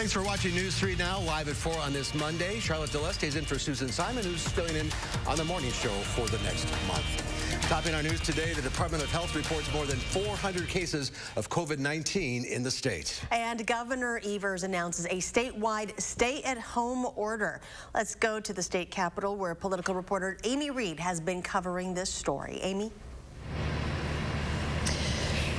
Thanks for watching News 3 Now, live at 4 on this Monday. Charlotte Deleste is in for Susan Simon, who's filling in on the morning show for the next month. Topping our news today, the Department of Health reports more than 400 cases of COVID-19 in the state. And Governor Evers announces a statewide stay-at-home order. Let's go to the state capitol, where political reporter Amy Reed has been covering this story. Amy?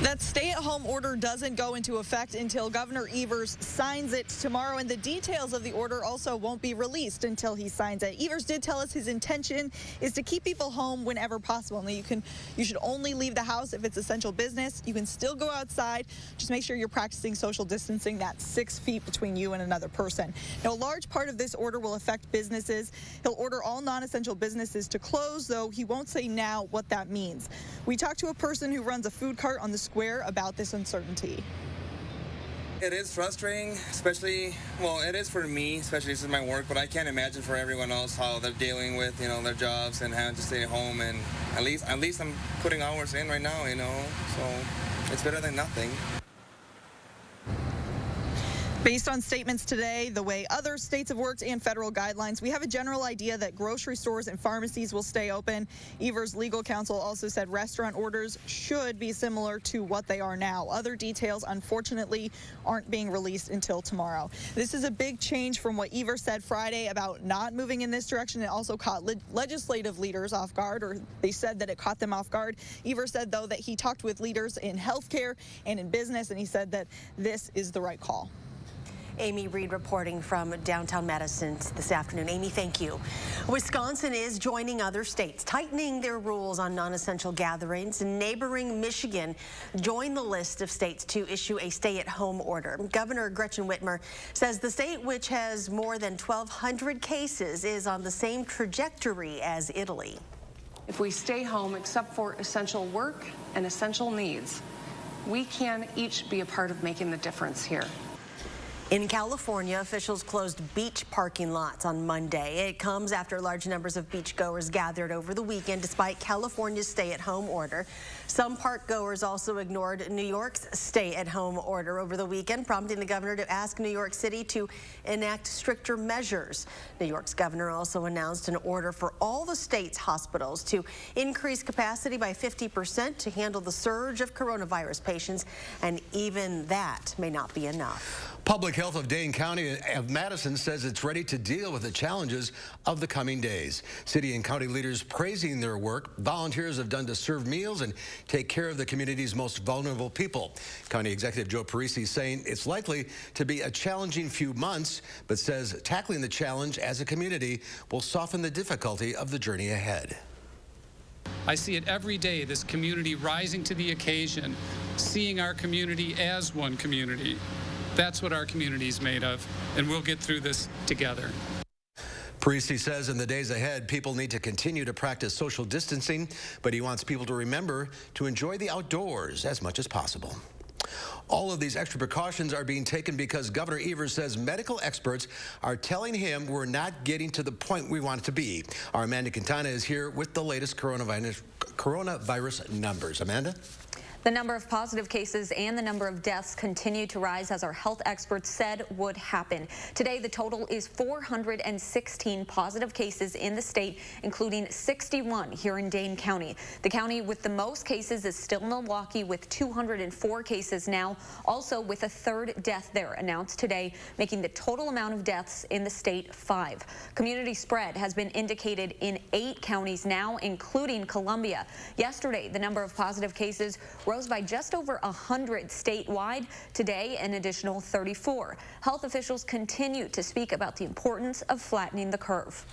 That stay-at-home order doesn't go into effect until Governor Evers signs it tomorrow, and the details of the order also won't be released until he signs it. Evers did tell us his intention is to keep people home whenever possible. Now, you should only leave the house if it's essential business. You can still go outside. Just make sure you're practicing social distancing, that's 6 feet between you and another person. Now, a large part of this order will affect businesses. He'll order all non-essential businesses to close, though he won't say now what that means. We talked to a person who runs a food cart on the square about this uncertainty. It is frustrating, especially, well, it is for me, especially this is my work, but I can't imagine for everyone else how they're dealing with, their jobs and having to stay at home. And at least I'm putting hours in right now, so it's better than nothing. Based on statements today, the way other states have worked, and federal guidelines, we have a general idea that grocery stores and pharmacies will stay open. Evers' legal counsel also said restaurant orders should be similar to what they are now. Other details, unfortunately, aren't being released until tomorrow. This is a big change from what Evers said Friday about not moving in this direction. It also caught legislative leaders off guard, or they said that it caught them off guard. Evers said, though, that he talked with leaders in healthcare and in business, and he said that this is the right call. Amy Reed reporting from downtown Madison this afternoon. Amy, thank you. Wisconsin is joining other states, tightening their rules on non-essential gatherings. Neighboring Michigan joined the list of states to issue a stay-at-home order. Governor Gretchen Whitmer says the state, which has more than 1,200 cases, is on the same trajectory as Italy. If we stay home except for essential work and essential needs, we can each be a part of making the difference here. In California, officials closed beach parking lots on Monday. It comes after large numbers of beachgoers gathered over the weekend despite California's stay-at-home order. Some park-goers also ignored New York's stay-at-home order over the weekend, prompting the governor to ask New York City to enact stricter measures. New York's governor also announced an order for all the state's hospitals to increase capacity by 50% to handle the surge of coronavirus patients, and even that may not be enough. Public Health of Dane County of Madison says it's ready to deal with the challenges of the coming days. City and county leaders praising their work. Volunteers have done to serve meals and take care of the community's most vulnerable people. County Executive Joe Parisi saying it's likely to be a challenging few months, but says tackling the challenge as a community will soften the difficulty of the journey ahead. I see it every day, this community rising to the occasion, seeing our community as one community. That's what our community is made of, and we'll get through this together. Parisi says in the days ahead, people need to continue to practice social distancing, but he wants people to remember to enjoy the outdoors as much as possible. All of these extra precautions are being taken because Governor Evers says medical experts are telling him we're not getting to the point we want it to be. Our Amanda Quintana is here with the latest coronavirus numbers. Amanda? The number of positive cases and the number of deaths continue to rise, as our health experts said would happen. Today, the total is 416 positive cases in the state, including 61 here in Dane County. The county with the most cases is still Milwaukee, with 204 cases now, also with a third death there announced today, making the total amount of deaths in the state 5. Community spread has been indicated in 8 counties now, including Columbia. Yesterday, the number of positive cases rose by just over 100 statewide. Today, an additional 34. Health officials continue to speak about the importance of flattening the curve.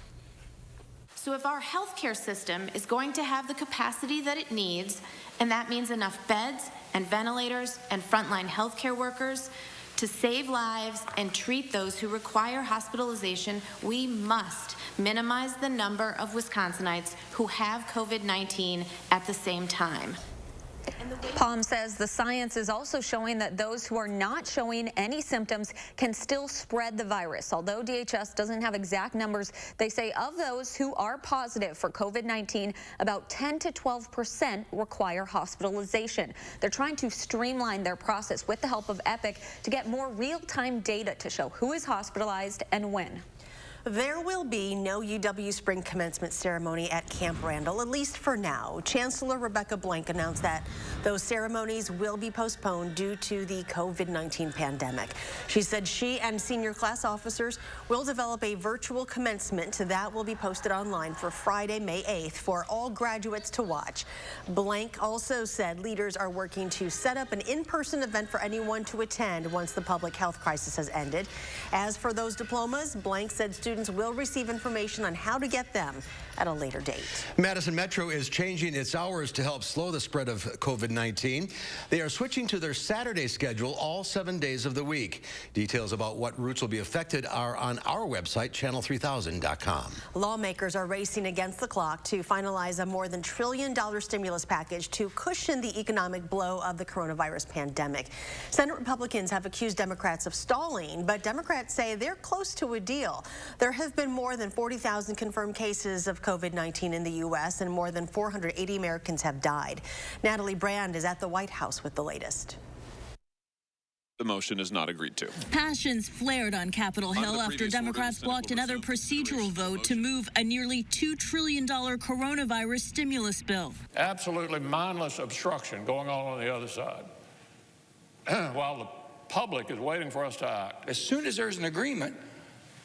So if our healthcare system is going to have the capacity that it needs, and that means enough beds and ventilators and frontline healthcare workers to save lives and treat those who require hospitalization, we must minimize the number of Wisconsinites who have COVID-19 at the same time. Palm says the science is also showing that those who are not showing any symptoms can still spread the virus. Although DHS doesn't have exact numbers, they say of those who are positive for COVID-19, about 10 to 12% require hospitalization. They're trying to streamline their process with the help of Epic to get more real-time data to show who is hospitalized and when. There will be no UW spring commencement ceremony at Camp Randall, at least for now. Chancellor Rebecca Blank announced that those ceremonies will be postponed due to the COVID-19 pandemic. She said she and senior class officers will develop a virtual commencement that will be posted online for Friday, May 8th for all graduates to watch. Blank also said leaders are working to set up an in-person event for anyone to attend once the public health crisis has ended. As for those diplomas, Blank said students will receive information on how to get them at a later date. Madison Metro is changing its hours to help slow the spread of COVID-19. They are switching to their Saturday schedule all 7 days of the week. Details about what routes will be affected are on our website, channel3000.com. Lawmakers are racing against the clock to finalize a more than $1 trillion stimulus package to cushion the economic blow of the coronavirus pandemic. Senate Republicans have accused Democrats of stalling, but Democrats say they're close to a deal. There have been more than 40,000 confirmed cases of COVID-19 in the U.S. and more than 480 Americans have died. Natalie Brand is at the White House with the latest. The motion is not agreed to. Passions flared on Capitol Hill after Democrats blocked another procedural vote to move a nearly $2 trillion coronavirus stimulus bill. Absolutely mindless obstruction going on the other side while the public is waiting for us to act. As soon as there's an agreement,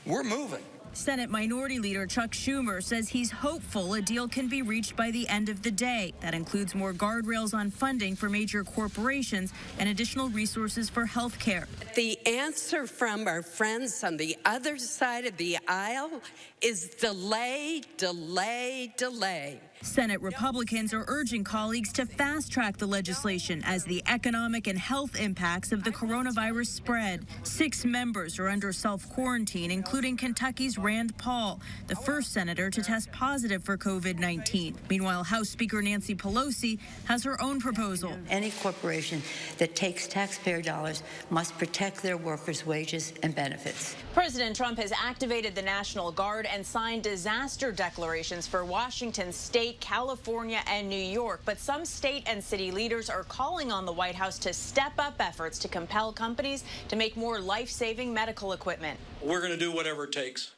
we're moving. Senate Minority Leader Chuck Schumer says he's hopeful a deal can be reached by the end of the day. That includes more guardrails on funding for major corporations and additional resources for health care. The answer from our friends on the other side of the aisle is delay, delay, delay. Senate Republicans are urging colleagues to fast-track the legislation as the economic and health impacts of the coronavirus spread. 6 members are under self-quarantine, including Kentucky's Rand Paul, the first senator to test positive for COVID-19. Meanwhile, House Speaker Nancy Pelosi has her own proposal. Any corporation that takes taxpayer dollars must protect their workers' wages and benefits. President Trump has activated the National Guard and signed disaster declarations for Washington State, California, and New York. But some state and city leaders are calling on the White House to step up efforts to compel companies to make more life-saving medical equipment. We're going to do whatever it takes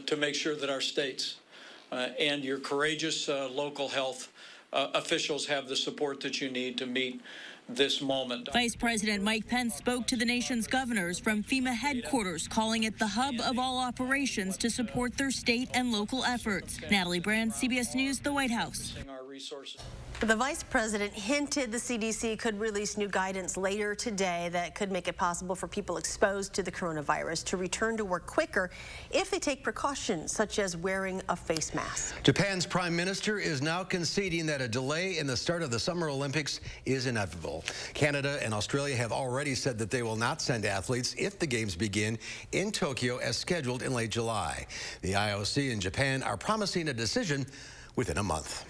to make sure that our states and your courageous local health officials have the support that you need to meet this moment. Vice President Mike Pence spoke to the nation's governors from FEMA headquarters, calling it the hub of all operations to support their state and local efforts. Natalie Brand, CBS News, the White House. The vice president hinted the CDC could release new guidance later today that could make it possible for people exposed to the coronavirus to return to work quicker if they take precautions such as wearing a face mask. Japan's prime minister is now conceding that a delay in the start of the Summer Olympics is inevitable. Canada and Australia have already said that they will not send athletes if the games begin in Tokyo as scheduled in late July. The IOC and Japan are promising a decision within a month.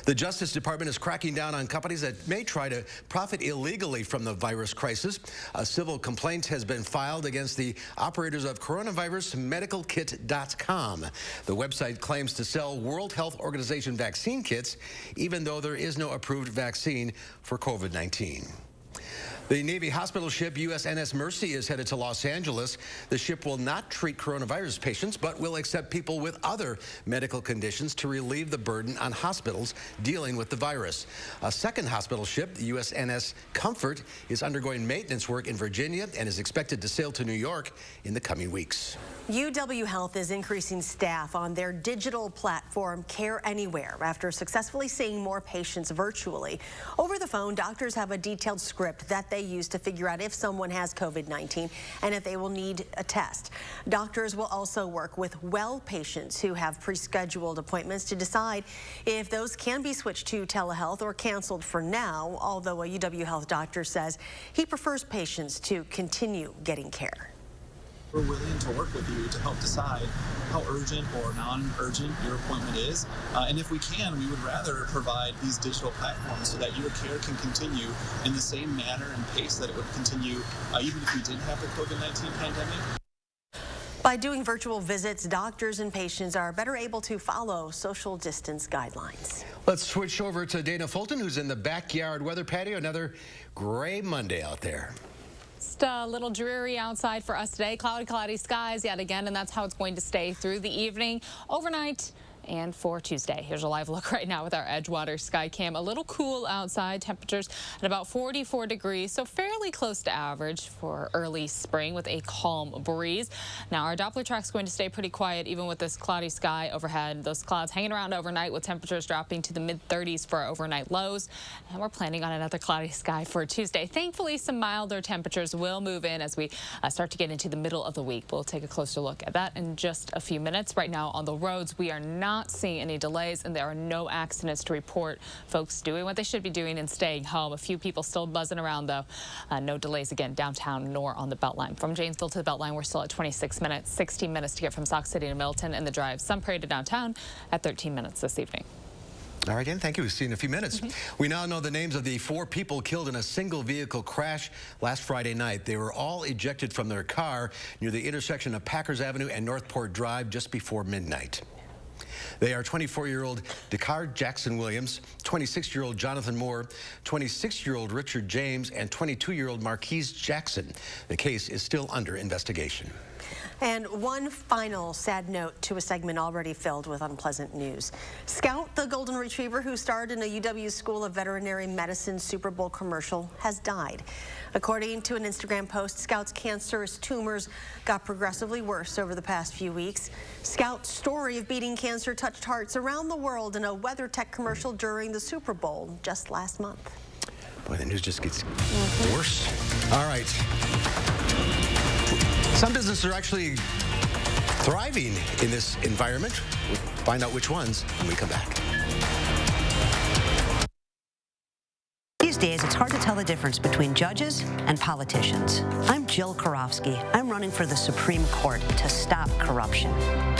The Justice Department is cracking down on companies that may try to profit illegally from the virus crisis. A civil complaint has been filed against the operators of coronavirusmedicalkit.com. The website claims to sell World Health Organization vaccine kits, even though there is no approved vaccine for COVID-19. The Navy hospital ship USNS Mercy is headed to Los Angeles. The ship will not treat coronavirus patients, but will accept people with other medical conditions to relieve the burden on hospitals dealing with the virus. A second hospital ship, the USNS Comfort, is undergoing maintenance work in Virginia and is expected to sail to New York in the coming weeks. UW Health is increasing staff on their digital platform Care Anywhere after successfully seeing more patients virtually. Over the phone, doctors have a detailed script that they use to figure out if someone has COVID-19 and if they will need a test. Doctors will also work with well patients who have pre-scheduled appointments to decide if those can be switched to telehealth or canceled for now, although a UW Health doctor says he prefers patients to continue getting care. We're willing to work with you to help decide how urgent or non-urgent your appointment is. And if we can, we would rather provide these digital platforms so that your care can continue in the same manner and pace that it would continue even if we didn't have the COVID-19 pandemic. By doing virtual visits, doctors and patients are better able to follow social distance guidelines. Let's switch over to Dana Fulton, who's in the backyard weather patio. Another gray Monday out there. Just a little dreary outside for us today. Cloudy skies yet again, and that's how it's going to stay through the evening, overnight, and for Tuesday. Here's a live look right now with our Edgewater sky cam. A little cool outside, temperatures at about 44 degrees, so fairly close to average for early spring with a calm breeze. Now our Doppler track's going to stay pretty quiet even with this cloudy sky overhead. Those clouds hanging around overnight with temperatures dropping to the mid-30s for our overnight lows. And we're planning on another cloudy sky for Tuesday. Thankfully, some milder temperatures will move in as we start to get into the middle of the week. We'll take a closer look at that in just a few minutes. Right now on the roads, we are not seeing any delays, and there are no accidents to report. Folks doing what they should be doing and staying home. A few people still buzzing around, though. No delays again downtown nor on the Beltline. From Janesville to the Beltline, we're still at 26 minutes, 16 minutes to get from Sauk City to Milton, and the drive Sun Prairie to downtown at 13 minutes this evening. All right, Dan, thank you. We'll see you in a few minutes. We now know the names of the 4 people killed in a single vehicle crash last Friday night. They were all ejected from their car near the intersection of Packers Avenue and Northport Drive just before midnight. They are 24-year-old Descartes Jackson Williams, 26-year-old Jonathan Moore, 26-year-old Richard James, and 22-year-old Marquise Jackson. The case is still under investigation. And one final sad note to a segment already filled with unpleasant news. Scout, the golden retriever who starred in a UW School of Veterinary Medicine Super Bowl commercial, has died. According to an Instagram post, Scout's cancerous tumors got progressively worse over the past few weeks. Scout's story of beating cancer touched hearts around the world in a WeatherTech commercial during the Super Bowl just last month. Boy, the news just gets worse. All right. Some businesses are actually thriving in this environment. We'll find out which ones when we come back. These days, it's hard to tell the difference between judges and politicians. I'm Jill Karofsky. I'm running for the Supreme Court to stop corruption.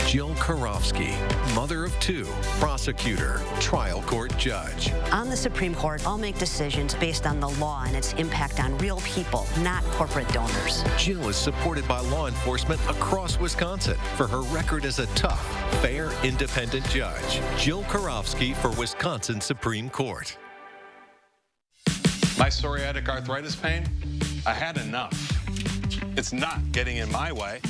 Jill Karofsky, mother of 2, prosecutor, trial court judge. On the Supreme Court, I'll make decisions based on the law and its impact on real people, not corporate donors. Jill is supported by law enforcement across Wisconsin for her record as a tough, fair, independent judge. Jill Karofsky for Wisconsin Supreme Court. My psoriatic arthritis pain, I had enough. It's not getting in my way.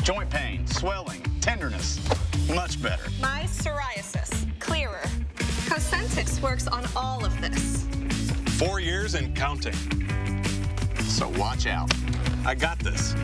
Joint pain, swelling, tenderness, much better. My psoriasis, clearer. Cosentix works on all of this. 4 years and counting. So watch out. I got this.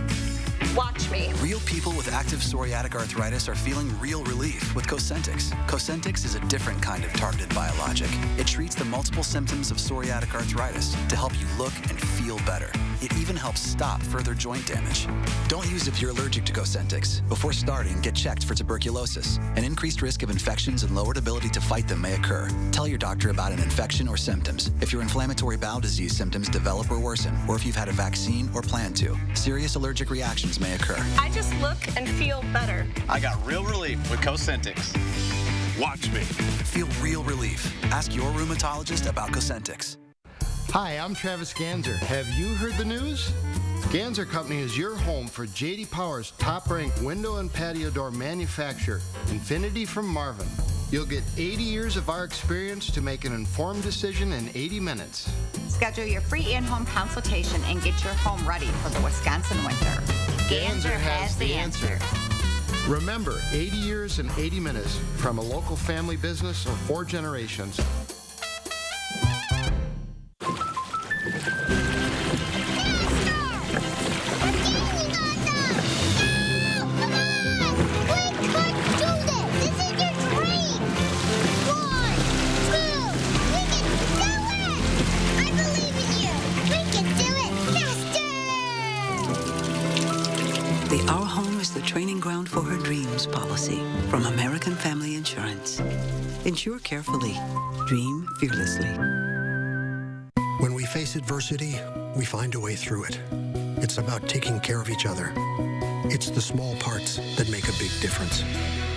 Watch me. Real people with active psoriatic arthritis are feeling real relief with Cosentix. Cosentix is a different kind of targeted biologic. It treats the multiple symptoms of psoriatic arthritis to help you look and feel better. It even helps stop further joint damage. Don't use if you're allergic to Cosentix. Before starting, get checked for tuberculosis. An increased risk of infections and lowered ability to fight them may occur. Tell your doctor about an infection or symptoms. If your inflammatory bowel disease symptoms develop or worsen, or if you've had a vaccine or plan to, serious allergic reactions may occur. I just look and feel better. I got real relief with Cosentix. Watch me. Feel real relief. Ask your rheumatologist about Cosentix. Hi, I'm Travis Ganser. Have you heard the news? Ganser Company is your home for J.D. Power's top-ranked window and patio door manufacturer, Infinity from Marvin. You'll get 80 years of our experience to make an informed decision in 80 minutes. Schedule your free in-home consultation and get your home ready for the Wisconsin winter. Ganser has the answer. Remember, 80 years and 80 minutes from a local family business of 4 generations. Our home is the training ground for her dreams policy from American Family Insurance. Insure carefully. Dream fearlessly. When we face adversity, we find a way through it. It's about taking care of each other. It's the small parts that make a big difference.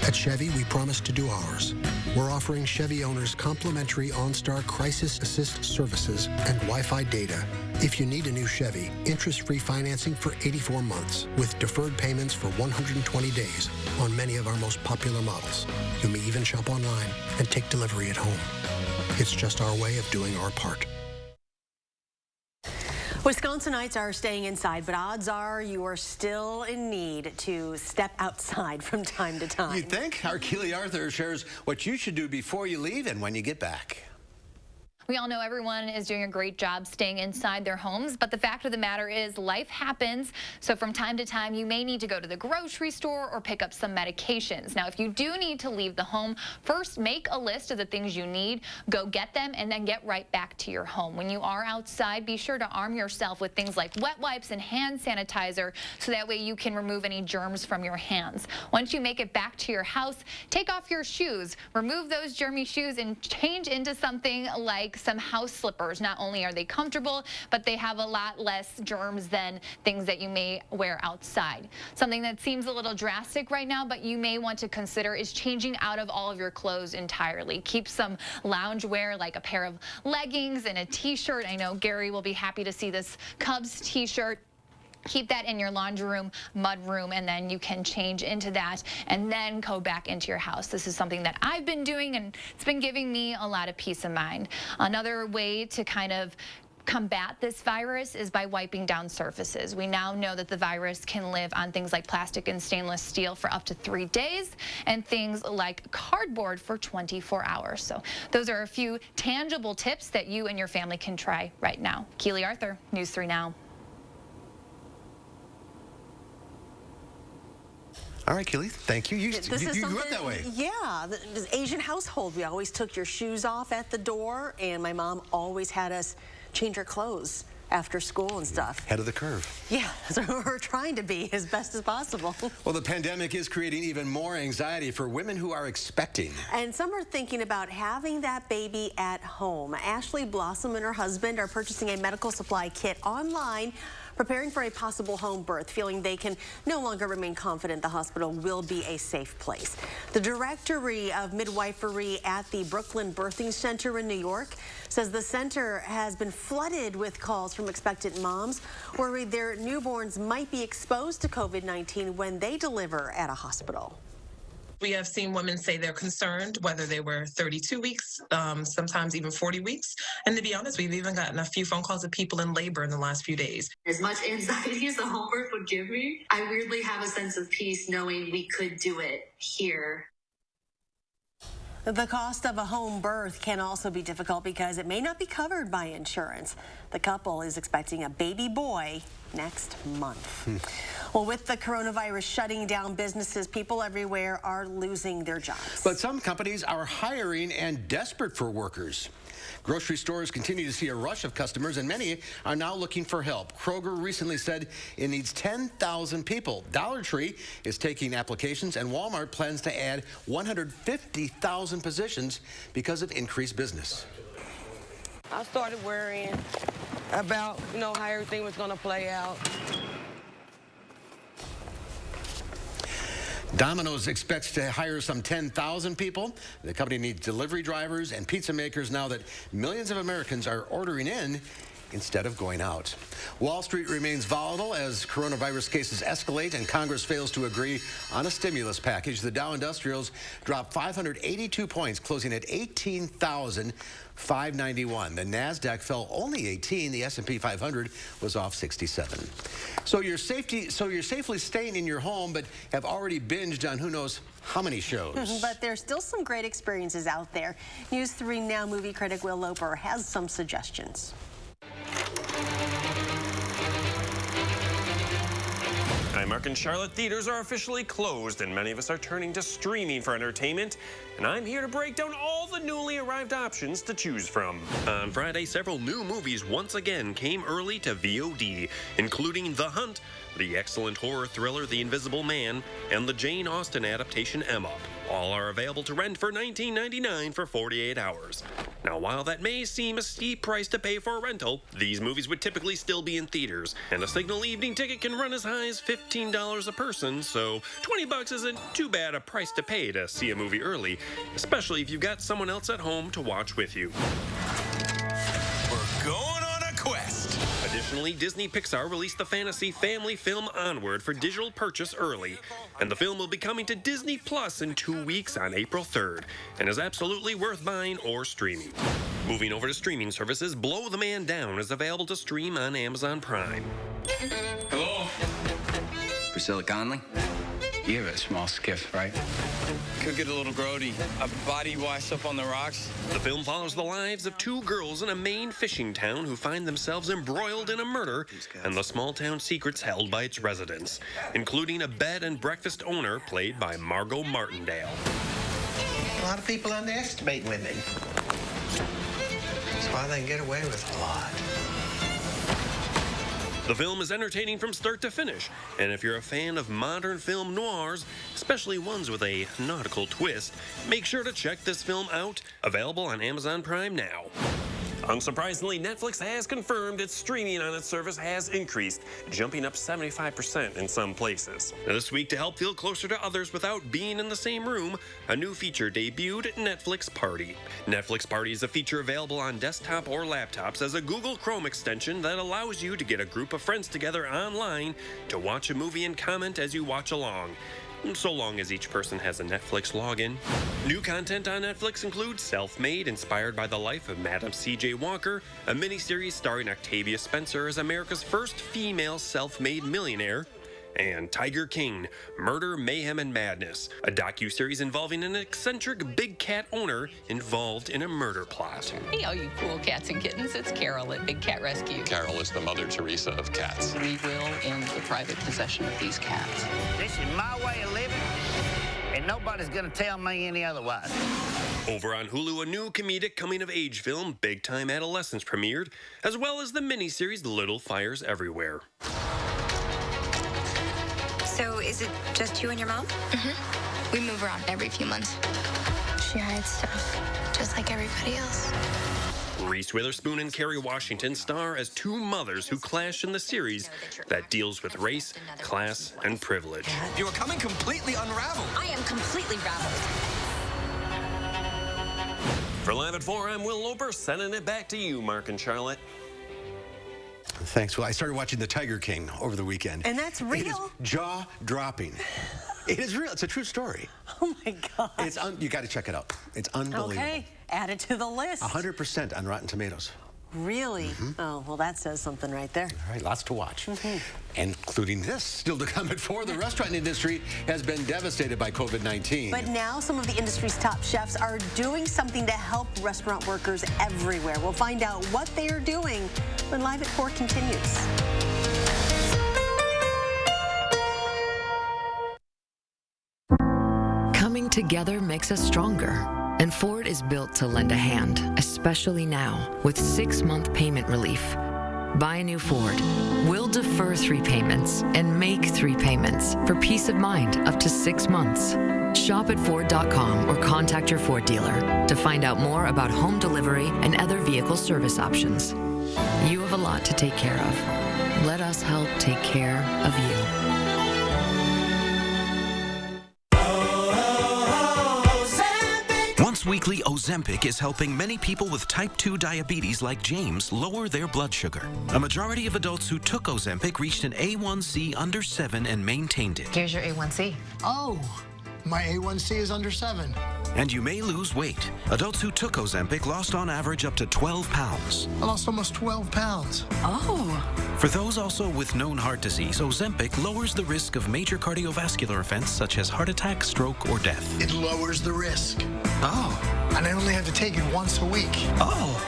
At Chevy, we promise to do ours. We're offering Chevy owners complimentary OnStar Crisis Assist services and Wi-Fi data. If you need a new Chevy, interest-free financing for 84 months with deferred payments for 120 days on many of our most popular models. You may even shop online and take delivery at home. It's just our way of doing our part. Wisconsinites are staying inside, but odds are you are still in need to step outside from time to time. You think? Our Keely Arthur shares what you should do before you leave and when you get back. We all know everyone is doing a great job staying inside their homes, but the fact of the matter is life happens. So from time to time, you may need to go to the grocery store or pick up some medications. Now, if you do need to leave the home, first make a list of the things you need, go get them, and then get right back to your home. When you are outside, be sure to arm yourself with things like wet wipes and hand sanitizer so that way you can remove any germs from your hands. Once you make it back to your house, take off your shoes, remove those germy shoes, and change into something like some house slippers. Not only are they comfortable, but they have a lot less germs than things that you may wear outside. Something that seems a little drastic right now, but you may want to consider is changing out of all of your clothes entirely. Keep some lounge wear like a pair of leggings and a t-shirt. I know Gary will be happy to see this Cubs t-shirt. Keep that in your laundry room, mud room, and then you can change into that and then go back into your house. This is something that I've been doing, and it's been giving me a lot of peace of mind. Another way to kind of combat this virus is by wiping down surfaces. We now know that the virus can live on things like plastic and stainless steel for up to 3 days and things like cardboard for 24 hours. So those are a few tangible tips that you and your family can try right now. Keely Arthur, News 3 Now. All right, Keely, thank you. You grew up that way. Yeah, the Asian household, we always took your shoes off at the door, and my mom always had us change our clothes after school and stuff. Head of the curve. Yeah, so we're trying to be as best as possible. Well, the pandemic is creating even more anxiety for women who are expecting. And some are thinking about having that baby at home. Ashley Blossom and her husband are purchasing a medical supply kit online, preparing for a possible home birth, feeling they can no longer remain confident the hospital will be a safe place. The Directory of Midwifery at the Brooklyn Birthing Center in New York says the center has been flooded with calls from expectant moms worried their newborns might be exposed to COVID-19 when they deliver at a hospital. We have seen women say they're concerned, whether they were 32 weeks, sometimes even 40 weeks. And to be honest, we've even gotten a few phone calls of people in labor in the last few days. As much anxiety as the home birth would give me, I weirdly have a sense of peace knowing we could do it here. The cost of a home birth can also be difficult because it may not be covered by insurance. The couple is expecting a baby boy next month. Well, with the coronavirus shutting down businesses, people everywhere are losing their jobs. But some companies are hiring and desperate for workers. Grocery stores continue to see a rush of customers, and many are now looking for help. Kroger recently said it needs 10,000 people. Dollar Tree is taking applications, and Walmart plans to add 150,000 positions because of increased business. I started worrying about, how everything was going to play out. Domino's expects to hire some 10,000 people. The company needs delivery drivers and pizza makers now that millions of Americans are ordering in instead of going out. Wall Street remains volatile as coronavirus cases escalate and Congress fails to agree on a stimulus package. The Dow Industrials dropped 582 points, closing at 18,591. The NASDAQ fell only 18. The S&P 500 was off 67. So you're safely staying in your home, but have already binged on who knows how many shows. But there's still some great experiences out there. News 3 Now movie critic Will Loper has some suggestions. Hi, Mark and Charlotte. Theaters are officially closed, and many of us are turning to streaming for entertainment. And I'm here to break down all the newly arrived options to choose from. On Friday, several new movies once again came early to VOD, including The Hunt, the excellent horror thriller The Invisible Man, and the Jane Austen adaptation Emma. All are available to rent for $19.99 for 48 hours. Now, while that may seem a steep price to pay for a rental, these movies would typically still be in theaters, and a Signal evening ticket can run as high as $15 a person, so $20 isn't too bad a price to pay to see a movie early, especially if you've got someone else at home to watch with you. We're going on a quest. Additionally, Disney Pixar released the fantasy family film Onward for digital purchase early, and the film will be coming to Disney Plus in 2 weeks on April 3rd, and is absolutely worth buying or streaming. Moving over to streaming services, Blow the Man Down is available to stream on Amazon Prime. Hello? Priscilla Conley? You have a small skiff, right? Could get a little grody. A body washed up on the rocks. The film follows the lives of two girls in a Maine fishing town who find themselves embroiled in a murder and the small town secrets held by its residents, including a bed and breakfast owner played by Margot Martindale. A lot of people underestimate women. That's why they can get away with a lot. The film is entertaining from start to finish, and if you're a fan of modern film noirs, especially ones with a nautical twist, make sure to check this film out, available on Amazon Prime now. Unsurprisingly, Netflix has confirmed its streaming on its service has increased, jumping up 75% in some places. Now, this week, to help feel closer to others without being in the same room, a new feature debuted, Netflix Party. Netflix Party is a feature available on desktop or laptops as a Google Chrome extension that allows you to get a group of friends together online to watch a movie and comment as you watch along, so long as each person has a Netflix login. New content on Netflix includes Self-Made, inspired by the life of Madam C.J. Walker, a miniseries starring Octavia Spencer as America's first female self-made millionaire, and Tiger King, Murder, Mayhem, and Madness, a docuseries involving an eccentric big cat owner involved in a murder plot. Hey, all you cool cats and kittens, it's Carol at Big Cat Rescue. Carol is the Mother Teresa of cats. We will end the private possession of these cats. This is my way of living, and nobody's gonna tell me any otherwise. Over on Hulu, a new comedic coming-of-age film, Big Time Adolescence, premiered, as well as the miniseries Little Fires Everywhere. So is it just you and your mom? Mm-hmm. We move around every few months. She hides stuff, just like everybody else. Reese Witherspoon and Kerry Washington star as two mothers who clash in the series that deals with race, class, and privilege. You are coming completely unraveled. I am completely raveled. For Live at 4, I'm Will Loper, sending it back to you, Mark and Charlotte. Thanks. Well, I started watching The Tiger King over the weekend. And that's real? It is jaw-dropping. It is real. It's a true story. Oh, my God. You got to check it out. It's unbelievable. Okay, add it to the list. 100% on Rotten Tomatoes. Really? Oh, well, that says something right there. All right, lots to watch. Including this. Still to come at 4, the restaurant industry has been devastated by COVID-19. But now some of the industry's top chefs are doing something to help restaurant workers everywhere. We'll find out what they are doing when Live at 4 continues. Coming together makes us stronger. And Ford is built to lend a hand, especially now, with 6-month payment relief. Buy a new Ford. We'll defer 3 payments and make 3 payments for peace of mind up to 6 months. Shop at Ford.com or contact your Ford dealer to find out more about home delivery and other vehicle service options. You have a lot to take care of. Let us help take care of you. Weekly Ozempic is helping many people with type 2 diabetes like James lower their blood sugar. A majority of adults who took Ozempic reached an A1C under 7 and maintained it. Here's your A1C. Oh, my A1C is under 7. And you may lose weight. Adults who took Ozempic lost on average up to 12 pounds. I lost almost 12 pounds. Oh. For those also with known heart disease, Ozempic lowers the risk of major cardiovascular events such as heart attack, stroke, or death. It lowers the risk. Oh. And I only have to take it once a week. Oh.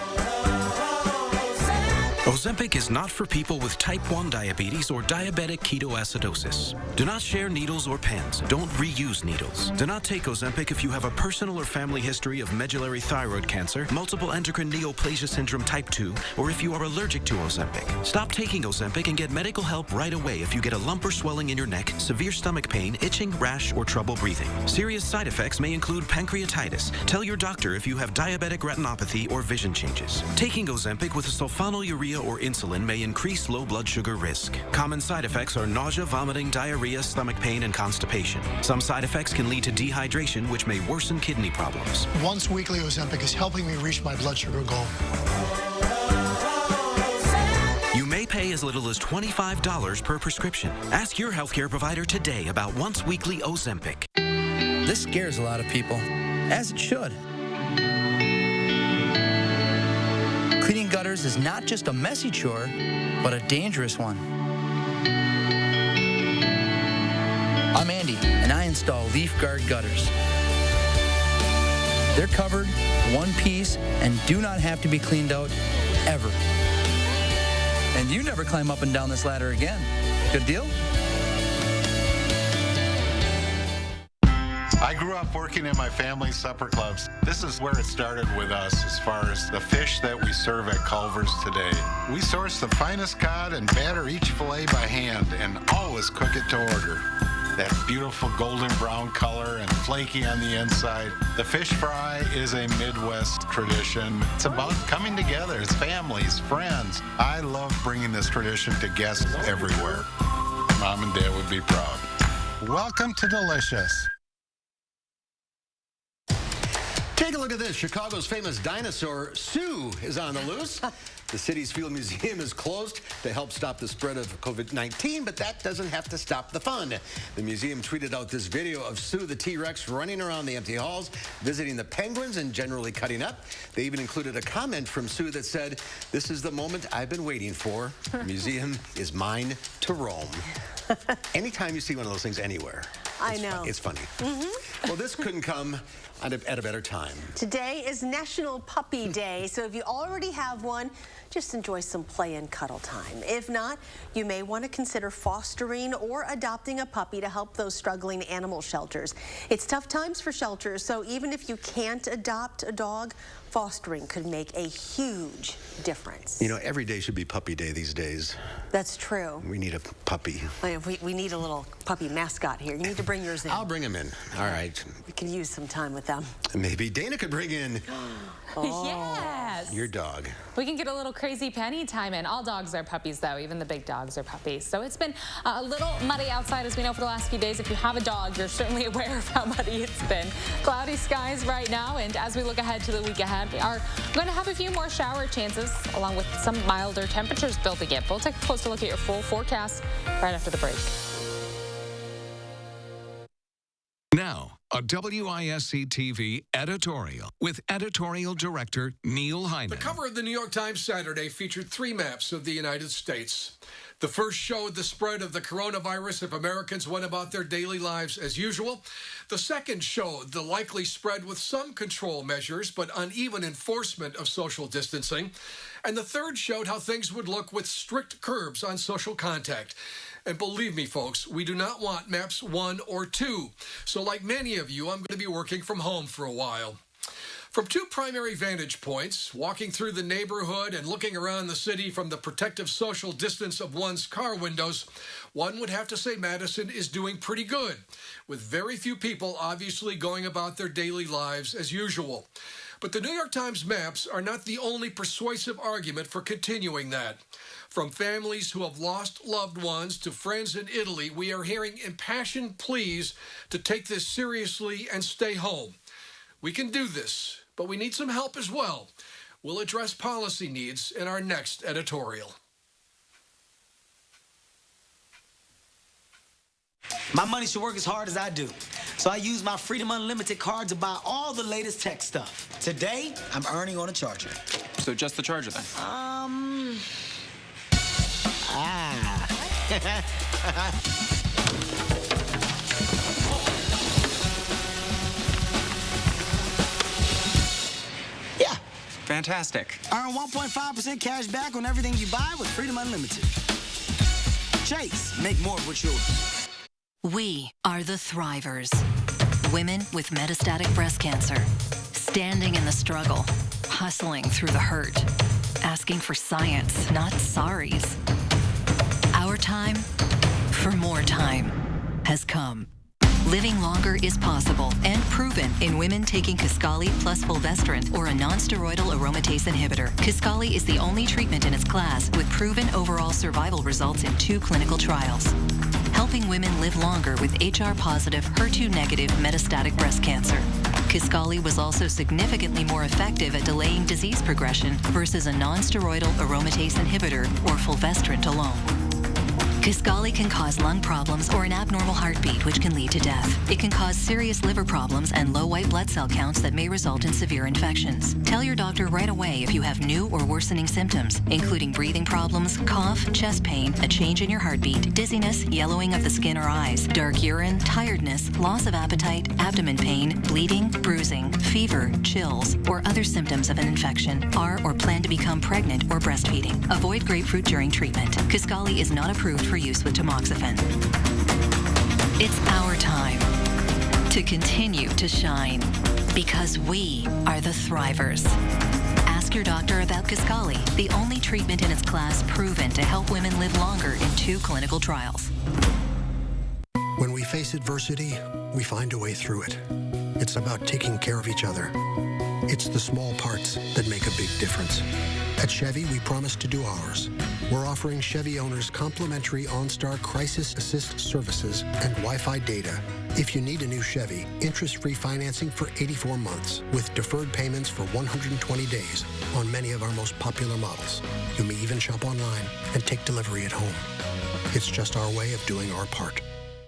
Ozempic is not for people with type 1 diabetes or diabetic ketoacidosis. Do not share needles or pens. Don't reuse needles. Do not take Ozempic if you have a personal or family history of medullary thyroid cancer, multiple endocrine neoplasia syndrome type 2, or if you are allergic to Ozempic. Stop taking Ozempic and get medical help right away if you get a lump or swelling in your neck, severe stomach pain, itching, rash, or trouble breathing. Serious side effects may include pancreatitis. Tell your doctor if you have diabetic retinopathy or vision changes. Taking Ozempic with a sulfonylurea or insulin may increase low blood sugar risk. Common side effects are nausea, vomiting, diarrhea, stomach pain, and constipation. Some side effects can lead to dehydration, which may worsen kidney problems. Once weekly Ozempic is helping me reach my blood sugar goal. You may pay as little as $25 per prescription. Ask your healthcare provider today about once weekly Ozempic. This scares a lot of people, as it should. Cleaning gutters is not just a messy chore, but a dangerous one. I'm Andy, and I install Leaf Guard gutters. They're covered, one piece, and do not have to be cleaned out ever. And you never climb up and down this ladder again. Good deal? I grew up working in my family's supper clubs. This is where it started with us as far as the fish that we serve at Culver's today. We source the finest cod and batter each fillet by hand and always cook it to order. That beautiful golden brown color and flaky on the inside. The fish fry is a Midwest tradition. It's about coming together. It's families, friends. I love bringing this tradition to guests everywhere. Mom and Dad would be proud. Welcome to Delicious. Take a look at this. Chicago's famous dinosaur, Sue, is on the loose. The city's Field Museum is closed to help stop the spread of COVID-19, but that doesn't have to stop the fun. The museum tweeted out this video of Sue the T-Rex running around the empty halls, visiting the penguins and generally cutting up. They even included a comment from Sue that said, "This is the moment I've been waiting for. The museum is mine to roam." Anytime you see one of those things anywhere, I know. It's funny. Well, this couldn't come at a better time. Today is National Puppy Day, so if you already have one, just enjoy some play and cuddle time. If not, you may want to consider fostering or adopting a puppy to help those struggling animal shelters. It's tough times for shelters, so even if you can't adopt a dog, fostering could make a huge difference. You know, every day should be puppy day these days. That's true. We need a puppy. We need a little puppy mascot here. You need to bring yours in. I'll bring him in. All right. We could use some time with them. Maybe Dana could bring in Yes. your dog. We can get a little crazy Penny time in. All dogs are puppies, though. Even the big dogs are puppies. So it's been a little muddy outside, as we know, for the last few days. If you have a dog, you're certainly aware of how muddy it's been. Cloudy skies right now, and as we look ahead to the week ahead, we are going to have a few more shower chances, along with some milder temperatures building in. We'll take a closer look at your full forecast right after the break. Now, a WISC-TV editorial with editorial director Neil Hyman. The cover of the New York Times Saturday featured 3 maps of the United States. The first showed the spread of the coronavirus if Americans went about their daily lives as usual. The second showed the likely spread with some control measures but uneven enforcement of social distancing. And the third showed how things would look with strict curbs on social contact. And believe me, folks, we do not want maps 1 or 2. So like many of you, I'm going to be working from home for a while. From 2 primary vantage points, walking through the neighborhood and looking around the city from the protective social distance of one's car windows, one would have to say Madison is doing pretty good, with very few people obviously going about their daily lives as usual. But the New York Times maps are not the only persuasive argument for continuing that. From families who have lost loved ones to friends in Italy, we are hearing impassioned pleas to take this seriously and stay home. We can do this, but we need some help as well. We'll address policy needs in our next editorial. My money should work as hard as I do. So I use my Freedom Unlimited card to buy all the latest tech stuff. Today, I'm earning on a charger. So just the charger then? Yeah, Fantastic. Earn 1.5% cash back on everything you buy with Freedom Unlimited. Chase, make more of what's yours. We are the Thrivers. Women with metastatic breast cancer. Standing in the struggle. Hustling through the hurt. Asking for science, not sorries. Our time for more time has come. Living longer is possible and proven in women taking Kisqali plus fulvestrant or a non-steroidal aromatase inhibitor. Kisqali is the only treatment in its class with proven overall survival results in 2 clinical trials, helping women live longer with HR-positive, HER2-negative metastatic breast cancer. Kisqali was also significantly more effective at delaying disease progression versus a non-steroidal aromatase inhibitor or fulvestrant alone. Kisqali can cause lung problems or an abnormal heartbeat, which can lead to death. It can cause serious liver problems and low white blood cell counts that may result in severe infections. Tell your doctor right away if you have new or worsening symptoms, including breathing problems, cough, chest pain, a change in your heartbeat, dizziness, yellowing of the skin or eyes, dark urine, tiredness, loss of appetite, abdomen pain, bleeding, bruising, fever, chills, or other symptoms of an infection, are or plan to become pregnant or breastfeeding. Avoid grapefruit during treatment. Kisqali is not approved for use with tamoxifen. It's our time to continue to shine because we are the Thrivers. Ask your doctor about Kisqali, the only treatment in its class proven to help women live longer in 2 clinical trials. When we face adversity, we find a way through it. It's about taking care of each other. It's the small parts that make a big difference. At Chevy, we promise to do ours. We're offering Chevy owners complimentary OnStar Crisis Assist services and Wi-Fi data. If you need a new Chevy, interest-free financing for 84 months with deferred payments for 120 days on many of our most popular models. You may even shop online and take delivery at home. It's just our way of doing our part.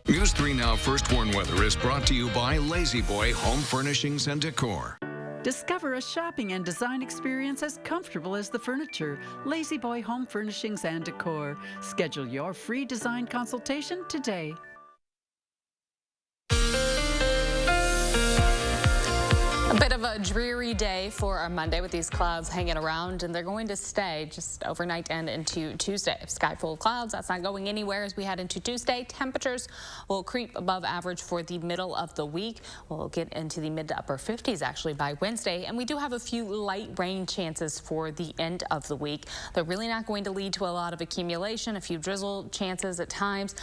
News 3 Now First Warn Weather is brought to you by Lazy Boy Home Furnishings and Decor. Discover a shopping and design experience as comfortable as the furniture. Lazy Boy Home Furnishings and Decor. Schedule your free design consultation today. A bit of a dreary day for our Monday with these clouds hanging around, and they're going to stay just overnight and into Tuesday. Sky full of clouds, that's not going anywhere as we head into Tuesday. Temperatures will creep above average for the middle of the week. We'll get into the mid to upper 50s actually by Wednesday, and we do have a few light rain chances for the end of the week. They're really not going to lead to a lot of accumulation, a few drizzle chances at times.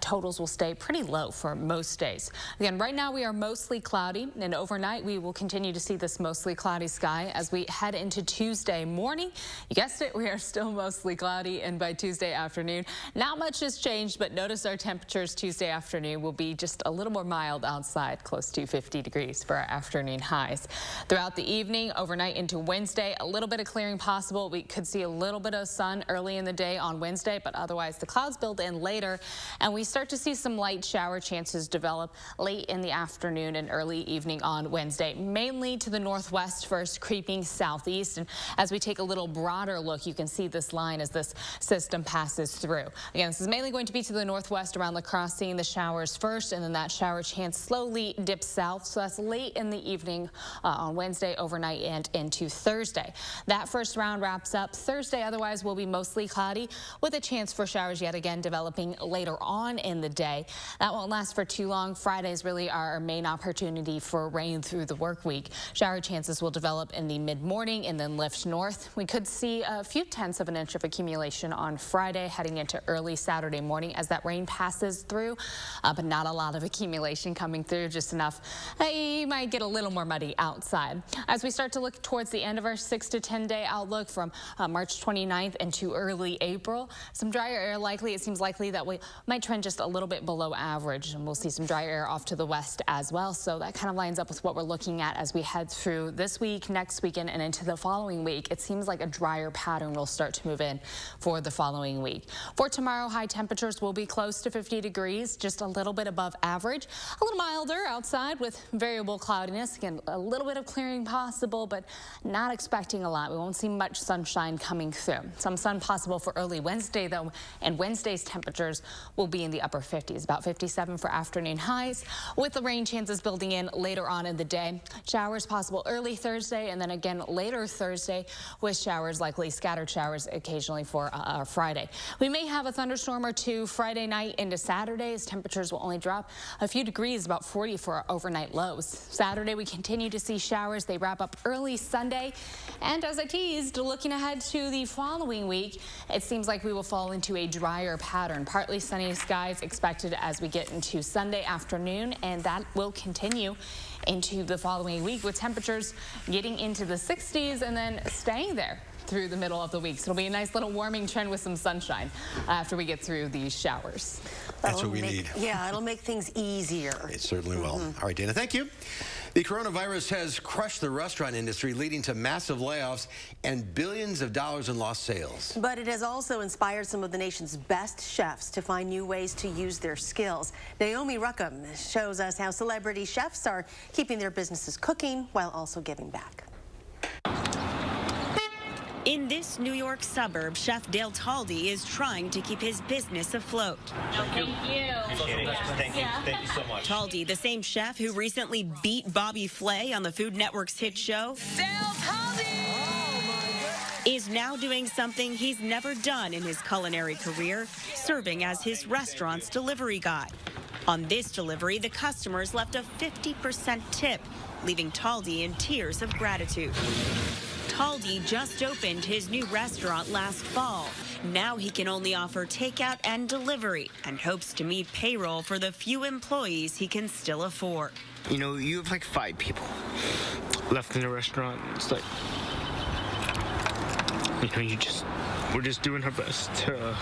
Totals will stay pretty low for most days. Again, right now we are mostly cloudy, and overnight we will continue to see this mostly cloudy sky as we head into Tuesday morning. You guessed it, we are still mostly cloudy, and by Tuesday afternoon, not much has changed, but notice our temperatures Tuesday afternoon will be just a little more mild outside, close to 50 degrees for our afternoon highs. Throughout the evening, overnight into Wednesday, a little bit of clearing possible. We could see a little bit of sun early in the day on Wednesday, but otherwise the clouds build in later, and we start to see some light shower chances develop late in the afternoon and early evening on Wednesday, mainly to the northwest first, creeping southeast. And as we take a little broader look, you can see this line as this system passes through. Again, this is mainly going to be to the northwest around La Crosse, seeing the showers first, and then that shower chance slowly dips south. So that's late in the evening on Wednesday, overnight, and into Thursday. That first round wraps up Thursday. Otherwise, will be mostly cloudy with a chance for showers yet again developing later on in the day. That won't last for too long. Friday is really our main opportunity for rain through the work week. Shower chances will develop in the mid-morning and then lift north. We could see a few tenths of an inch of accumulation on Friday heading into early Saturday morning as that rain passes through, but not a lot of accumulation coming through, just enough. You might get a little more muddy outside. As we start to look towards the end of our 6 to 10 day outlook from March 29th into early April, some drier air likely. It seems likely that we might trend just a little bit below average, and we'll see some drier air off to the west as well. So that kind of lines up with what we're looking at as we head through this week, next weekend, and into the following week. It seems like a drier pattern will start to move in for the following week. For tomorrow, high temperatures will be close to 50 degrees, just a little bit above average. A little milder outside with variable cloudiness. Again, a little bit of clearing possible, but not expecting a lot. We won't see much sunshine coming through. Some sun possible for early Wednesday, though, and Wednesday's temperatures will be in the upper 50s, about 57 for afternoon highs, with the rain chances building in later on in the day. Showers Showers possible early Thursday and then again later Thursday with showers, likely scattered showers occasionally for Friday. We may have a thunderstorm or two Friday night into Saturday as temperatures will only drop a few degrees, about 40 for our overnight lows. Saturday, we continue to see showers. They wrap up early Sunday. And as I teased, looking ahead to the following week, it seems like we will fall into a drier pattern. Partly sunny skies expected as we get into Sunday afternoon, and that will continue into the following week with temperatures getting into the 60s and then staying there through the middle of the week. So it'll be a nice little warming trend with some sunshine after we get through these showers. That's what we need. Yeah, it'll make things easier. It certainly will. All right, Dana, thank you. The coronavirus has crushed the restaurant industry, leading to massive layoffs and billions of dollars in lost sales. But it has also inspired some of the nation's best chefs to find new ways to use their skills. Naomi Ruckham shows us how celebrity chefs are keeping their businesses cooking while also giving back. In this New York suburb, Chef Dale Taldi is trying to keep his business afloat. Thank you. Thank you so much. Taldi, the same chef who recently beat Bobby Flay on the Food Network's hit show, Dale Taldi! is now doing something he's never done in his culinary career, serving as his restaurant's delivery guy. On this delivery, the customers left a 50% tip, leaving Taldi in tears of gratitude. Taldi just opened his new restaurant last fall. Now he can only offer takeout and delivery and hopes to meet payroll for the few employees he can still afford. You know, you have like 5 people left in the restaurant. It's like, you know, we're just doing our best to,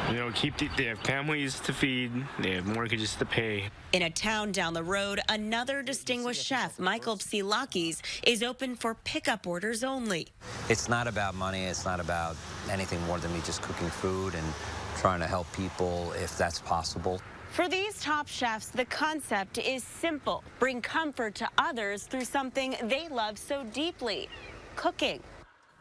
you know, they have families to feed, they have mortgages to pay. In a town down the road, another distinguished chef, Michael Psilakis, is open for pickup orders only. It's not about money. It's not about anything more than me just cooking food and trying to help people if that's possible. For these top chefs, the concept is simple. Bring comfort to others through something they love so deeply, cooking.